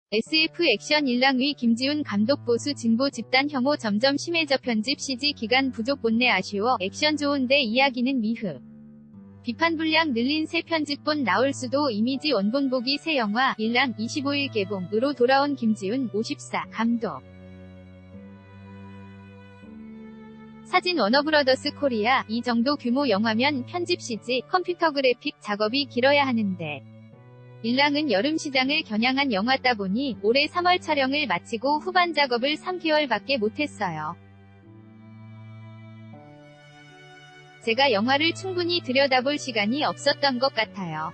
SF 액션 일랑위 김지훈 감독 보수 진보 집단 혐오 점점 심해져 편집 CG 기간 부족 본내 아쉬워 액션 좋은데 이야기는 미흡. 비판 분량 늘린 새 편집본 나올 수도 이미지 원본 보기 새 영화 일랑 25일 개봉으로 돌아온 김지훈 54 감독. 사진 워너브러더스 코리아 이 정도 규모 영화면 편집 CG, 컴퓨터 그래픽 작업이 길어야 하는데 일랑은 여름 시장을 겨냥한 영화다 보니 올해 3월 촬영을 마치고 후반 작업을 3개월밖에 못했어요. 제가 영화를 충분히 들여다볼 시간이 없었던 것 같아요.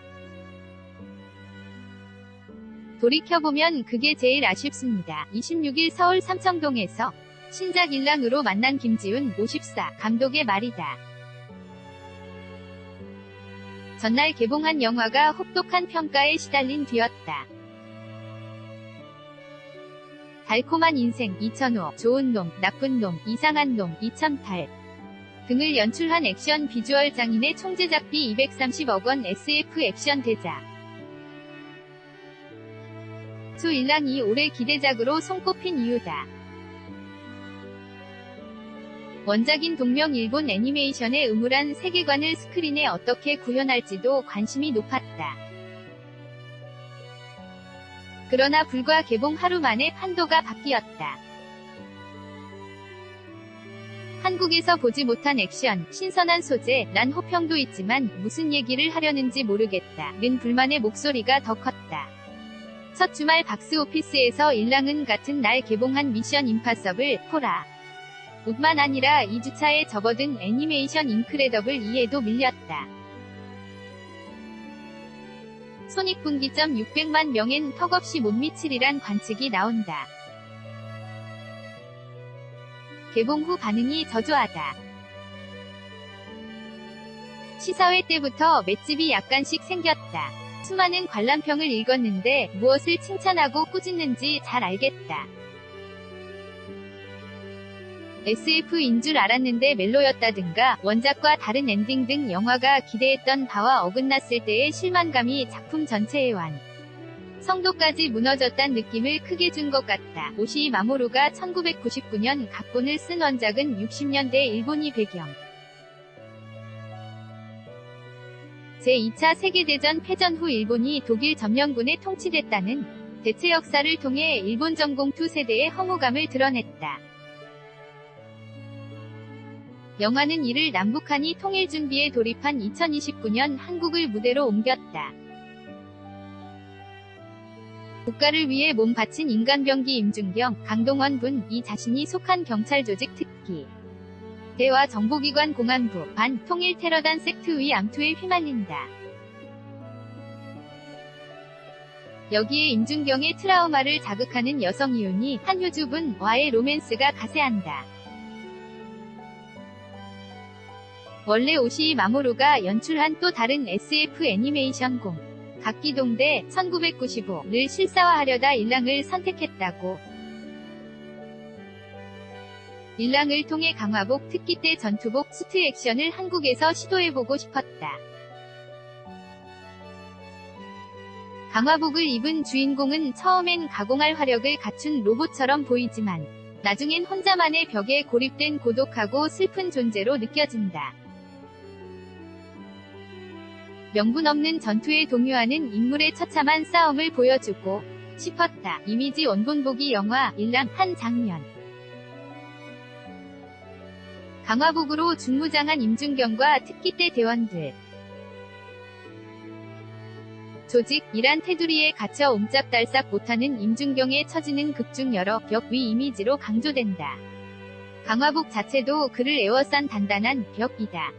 돌이켜보면 그게 제일 아쉽습니다. 26일 서울 삼청동에서 신작 일랑으로 만난 김지훈 54 감독의 말이다. 전날 개봉한 영화가 혹독한 평가에 시달린 뒤였다. 달콤한 인생 2005, 좋은 놈, 나쁜 놈, 이상한 놈 2008 등을 연출한 액션 비주얼 장인의 총제작비 230억 원 SF 액션 대작. 수 일랑이 올해 기대작으로 손꼽힌 이유다. 원작인 동명 일본 애니메이션의 음울한 세계관을 스크린에 어떻게 구현할지도 관심이 높았다. 그러나 불과 개봉 하루 만에 판도가 바뀌었다. 한국에서 보지 못한 액션, 신선한 소재, 난 호평도 있지만 무슨 얘기를 하려는지 모르겠다.는 불만의 목소리가 더 컸다. 첫 주말 박스오피스에서 일랑은 같은 날 개봉한 미션 임파서블, 포라. 뿐만 아니라 2주차에 접어든 애니메이션 인크레더블 2에도 밀렸다. 손익분기점 600만 명엔 턱없이 못 미치리란 관측이 나온다. 개봉 후 반응이 저조하다. 시사회 때부터 맷집이 약간씩 생겼다. 수많은 관람평을 읽었는데 무엇을 칭찬하고 꾸짖는지 잘 알겠다. SF인 줄 알았는데 멜로였다든가 원작과 다른 엔딩 등 영화가 기대했던 바와 어긋났을 때의 실망감이 작품 전체의 성도까지 무너졌단 느낌을 크게 준 것 같다. 오시이 마모루가 1999년 각본을 쓴 원작은 60년대 일본이 배경. 제2차 세계대전 패전 후 일본이 독일 점령군에 통치됐다는 대체 역사를 통해 일본 전공투 세대의 허무감을 드러냈다. 영화는 이를 남북한이 통일 준비에 돌입한 2029년 한국을 무대로 옮겼다. 국가를 위해 몸 바친 인간병기 임준경, 강동원 군이 자신이 속한 경찰 조직 특기 대와 정보기관 공안부, 반, 통일테러단 섹트의 암투에 휘말린다. 여기에 임준경의 트라우마를 자극하는 여성 이윤이 한효주분와의 로맨스가 가세한다. 원래 오시이 마모루가 연출한 또 다른 SF 애니메이션 공 각기동대 1995를 실사화하려다 일랑을 선택했다고. 일랑을 통해 강화복 특기 때 전투복 수트 액션을 한국에서 시도해보고 싶었다. 강화복을 입은 주인공은 처음엔 가공할 화력을 갖춘 로봇처럼 보이지만 나중엔 혼자만의 벽에 고립된 고독하고 슬픈 존재로 느껴진다. 명분 없는 전투에 동요하는 인물의 처참한 싸움을 보여주고 싶었다. 이미지 원본 보기 영화 일랑 한 장면. 강화복으로 중무장한 임준경과 특기 때 대원들. 조직, 이란 테두리에 갇혀 옴짝달싹 못하는 임준경의 처지는 극중 여러 벽 위 이미지로 강조된다. 강화복 자체도 그를 에워싼 단단한 벽이다.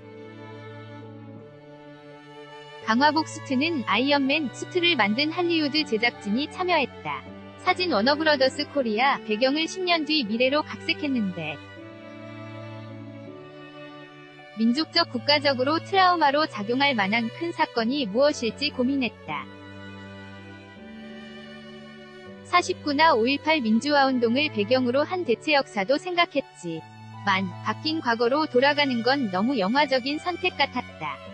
강화복 수트는 아이언맨 수트를 만든 할리우드 제작진이 참여했다. 사진 워너브러더스 코리아 배경을 10년 뒤 미래로 각색했는데 민족적 국가적으로 트라우마로 작용할 만한 큰 사건이 무엇일지 고민했다. 49나 5.18 민주화운동을 배경으로 한 대체 역사도 생각했지만 바뀐 과거로 돌아가는 건 너무 영화적인 선택 같았다.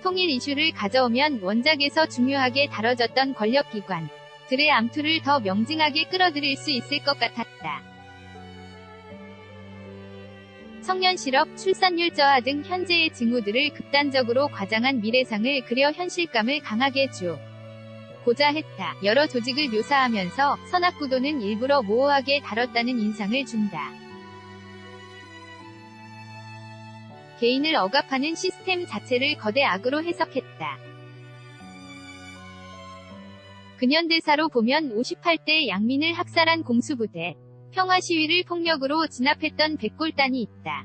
통일 이슈를 가져오면 원작에서 중요하게 다뤄졌던 권력기관들의 암투를 더 명징하게 끌어들일 수 있을 것 같았다. 청년 실업, 출산율 저하 등 현재의 징후들을 극단적으로 과장한 미래상을 그려 현실감을 강하게 주고자 했다. 여러 조직을 묘사하면서 선악구도는 일부러 모호하게 다뤘다는 인상을 준다. 개인을 억압하는 시스템 자체를 거대 악으로 해석했다. 근현대사로 보면 58대 양민을 학살한 공수부대, 평화 시위를 폭력으로 진압했던 백골단이 있다.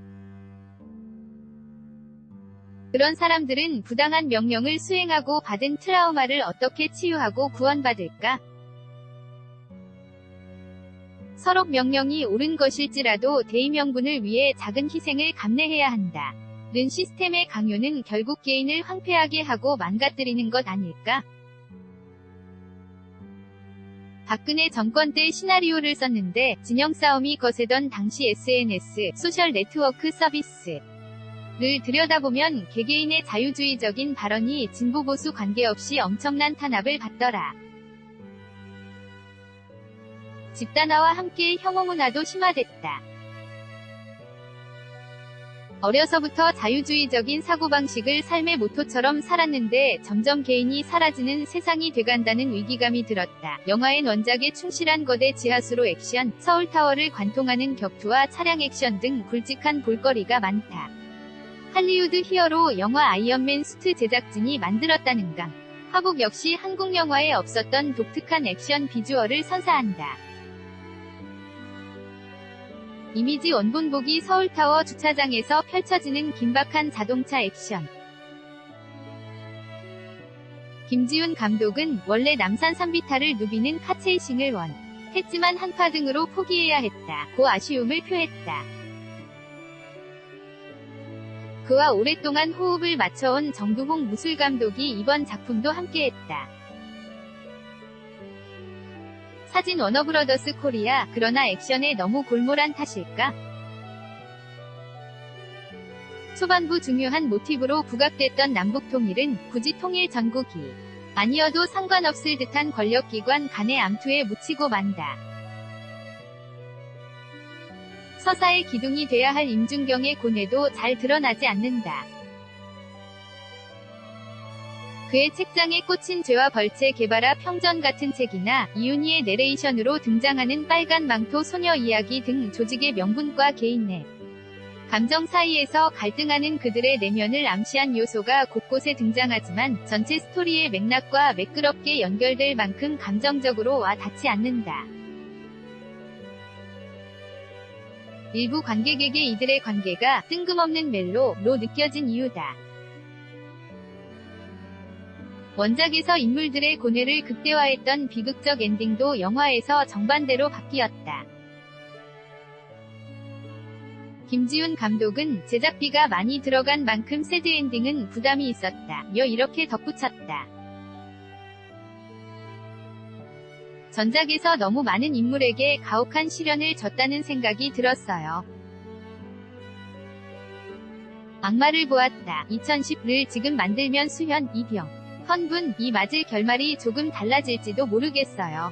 그런 사람들은 부당한 명령을 수행하고 받은 트라우마를 어떻게 치유하고 구원받을까? 서로 명령이 옳은 것일지라도 대의명분을 위해 작은 희생을 감내해야 한다. 는 시스템의 강요는 결국 개인을 황폐하게 하고 망가뜨리는 것 아닐까? 박근혜 정권 때 시나리오를 썼는데 진영 싸움이 거세던 당시 SNS, 소셜 네트워크 서비스를 들여다보면 개개인의 자유주의적인 발언이 진보 보수 관계없이 엄청난 탄압을 받더라. 집단화와 함께 혐오 문화도 심화됐다. 어려서부터 자유주의적인 사고방식을 삶의 모토처럼 살았는데 점점 개인이 사라지는 세상이 돼간다는 위기감이 들었다. 영화엔 원작에 충실한 거대 지하수로 액션, 서울타워를 관통하는 격투와 차량 액션 등 굵직한 볼거리가 많다. 할리우드 히어로 영화 아이언맨 수트 제작진이 만들었다는 강. 화복 역시 한국 영화에 없었던 독특한 액션 비주얼을 선사한다. 이미지 원본보기 서울타워 주차장에서 펼쳐지는 긴박한 자동차 액션. 김지훈 감독은 원래 남산 산비탈을 누비는 카체이싱을 원했지만 한파 등으로 포기해야 했다. 고 아쉬움을 표했다. 그와 오랫동안 호흡을 맞춰온 정두홍 무술감독이 이번 작품도 함께했다. 사진 워너브러더스 코리아. 그러나 액션에 너무 골몰한 탓일까? 초반부 중요한 모티브로 부각됐던 남북통일은 굳이 통일 전국이 아니어도 상관없을 듯한 권력기관 간의 암투에 묻히고 만다. 서사의 기둥이 돼야 할 임준경의 고뇌도 잘 드러나지 않는다. 그의 책장에 꽂힌 죄와 벌채 개발아 평전 같은 책이나 이윤희의 내레이션으로 등장하는 빨간 망토 소녀 이야기 등 조직의 명분과 개인의 감정 사이에서 갈등하는 그들의 내면을 암시한 요소가 곳곳에 등장하지만 전체 스토리의 맥락과 매끄럽게 연결될 만큼 감정적으로 와 닿지 않는다. 일부 관객에게 이들의 관계가 뜬금없는 멜로로 느껴진 이유다. 원작에서 인물들의 고뇌를 극대화했던 비극적 엔딩도 영화에서 정반대로 바뀌었다. 김지훈 감독은 제작비가 많이 들어간 만큼 새드 엔딩은 부담이 있었다. 이렇게 덧붙였다. 전작에서 너무 많은 인물에게 가혹한 시련을 줬다는 생각이 들었어요. 악마를 보았다. 2010를 지금 만들면 수현, 이병, 헌분이 맞을 결말이 조금 달라질지도 모르겠어요.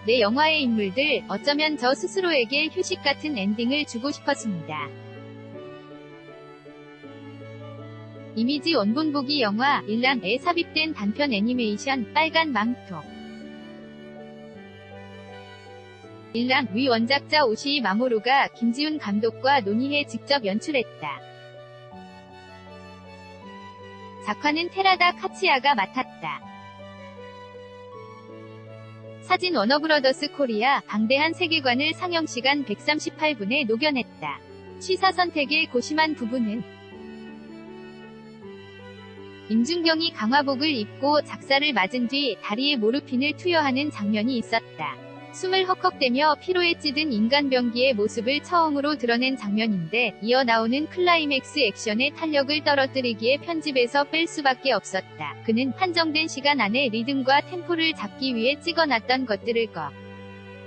내 영화의 인물들, 어쩌면 저 스스로에게 휴식 같은 엔딩을 주고 싶었습니다. 이미지 원본보기 영화 일랑에 삽입된 단편 애니메이션 빨간 망토. 일랑 위 원작자 오시이 마모루가 김지훈 감독과 논의해 직접 연출했다. 작화는 테라다 카치야가 맡았다. 사진 워너브러더스 코리아. 방대한 세계관을 상영시간 138분에 녹여냈다. 시사 선택의 고심한 부분은 임준경이 강화복을 입고 작사를 맞은 뒤 다리에 모르핀을 투여하는 장면이 있었다. 숨을 헉헉대며 피로에 찌든 인간병기의 모습을 처음으로 드러낸 장면인데 이어 나오는 클라이맥스 액션의 탄력을 떨어뜨리기에 편집에서 뺄 수밖에 없었다. 그는 한정된 시간 안에 리듬과 템포를 잡기 위해 찍어놨던 것들을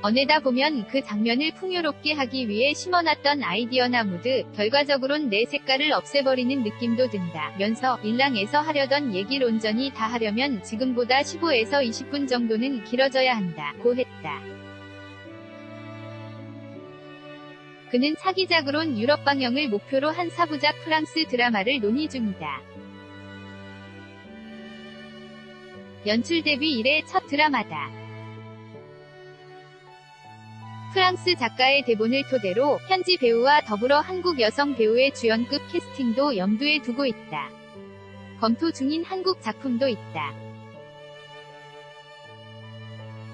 어내다 보면 그 장면을 풍요롭게 하기 위해 심어놨던 아이디어나 무드, 결과적으론 내 색깔을 없애버리는 느낌도 든다. 면서 일랑에서 하려던 얘기를 온전히 다 하려면 지금보다 15에서 20분 정도는 길어져야 한다. 고 했다. 그는 차기작으론 유럽 방영을 목표로 한 4부작 프랑스 드라마를 논의 중이다. 연출 데뷔 이래 첫 드라마다. 프랑스 작가의 대본을 토대로 현지 배우와 더불어 한국 여성 배우의 주연급 캐스팅도 염두에 두고 있다. 검토 중인 한국 작품도 있다.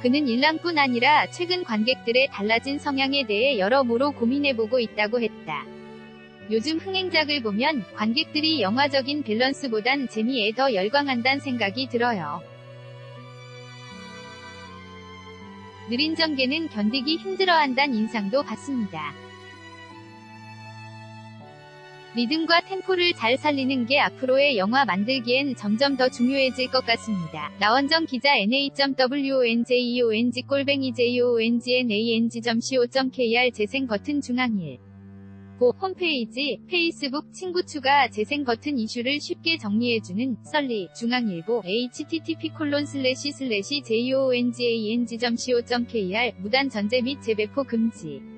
그는 일랑뿐 아니라 최근 관객들의 달라진 성향에 대해 여러모로 고민해보고 있다고 했다. 요즘 흥행작을 보면 관객들이 영화적인 밸런스보단 재미에 더 열광한다는 생각이 들어요. 느린 전개는 견디기 힘들어한다는 인상도 받습니다. 리듬과 템포를 잘 살리는 게 앞으로의 영화 만들기엔 점점 더 중요해질 것 같습니다. 나원정 기자 na.wonjong.joongnang.co.kr 재생 버튼 중앙일 고 홈페이지, 페이스북 친구 추가 재생 버튼 이슈를 쉽게 정리해주는 썰리 중앙일보 http://joongang.co.kr 무단 전제 및 재배포 금지